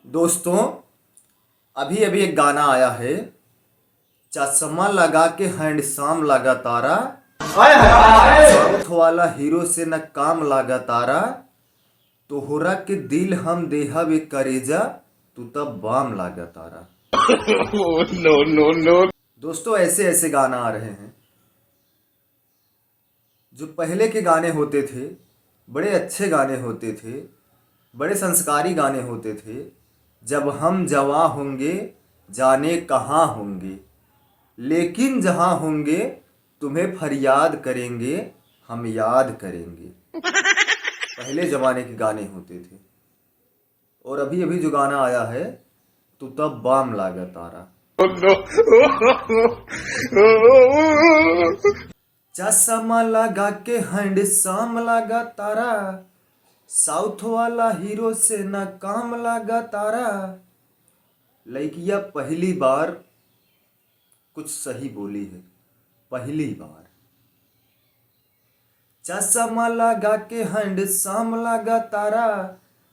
दोस्तों, अभी अभी एक गाना आया है। चश्मा लगा के हैंडसम लगा तारा, साउथ वाला हीरो से न काम लगा तारा, तोहरा के दिल हम देहा वे करेजा, तू तब बाम लागा तारा। No no no. दोस्तों, ऐसे ऐसे गाना आ रहे हैं। जो पहले के गाने होते थे, बड़े अच्छे गाने होते थे, बड़े संस्कारी गाने होते थे। जब हम जवां होंगे जाने कहाँ होंगे, लेकिन जहाँ होंगे तुम्हें फरियाद करेंगे, हम याद करेंगे। पहले ज़माने के गाने होते थे। और अभी अभी जो गाना आया है, तू तब बाम लागा तारा। चश्मा लगा के हैंडसम लगा तारा, साउथ वाला हीरो से न काम लगा तारा। लड़किया पहली बार कुछ सही बोली है, पहली बार। चश्मा लगा के हैंडसम लगा तारा,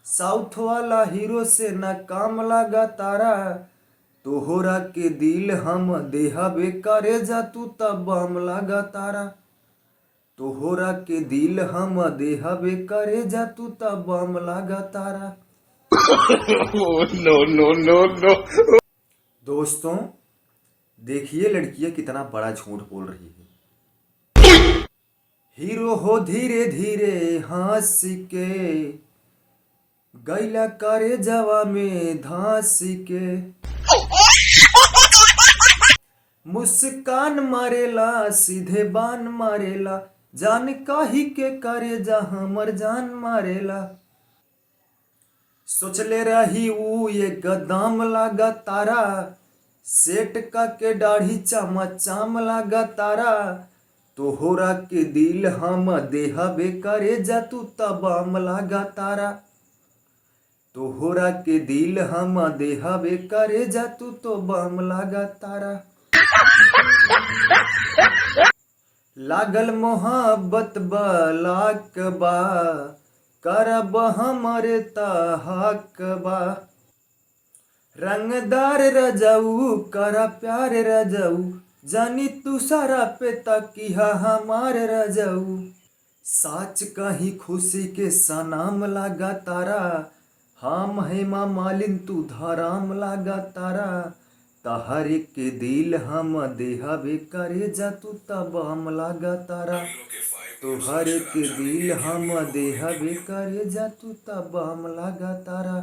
साउथ वाला हीरो से न काम लगा तारा, तोहरा के दिल हम देहा बेकारे जा, तू तब हम लगा तारा। तोहरा के दिल हम देहा बेकारे जा, तू तब हम लगा तारा। No no no no. दोस्तों, देखिए लड़कियां कितना बड़ा झूठ बोल रही है। हीरो हो धीरे धीरे हंस के, गैला करे जवा में धांस के, मुस्कान मारेला सीधे बान मारेला, जान काही के करे जा हमर जान मारेला। सोचले रही ऊ ये गदाम लागा तारा, सेट का के दाढ़ी चमचाम लागा तारा, तोहरा के दिल हम देहा बेकारे जा, तू तबाम लागा तारा। तोहरा के दिल हम देहा बेकारे जा, तू तो बाम लागा तारा। लागल मोहब्बत बलाक बा, करब हमरे तहक बा, रंगदार रजऊ करा प्यार रजऊ, जानी तू सारा पे तकिया हमार रजऊ। साच कहीं खुशी के सनाम लागा तारा, हम हेमा मालिन तू धराम लागा तारा, तहर के दिल हम देहा बेकारे जा, तू तब हम लागा तारा। तोहर के दिल हम देहा बेकारे जा, तू तब हम लागा तारा।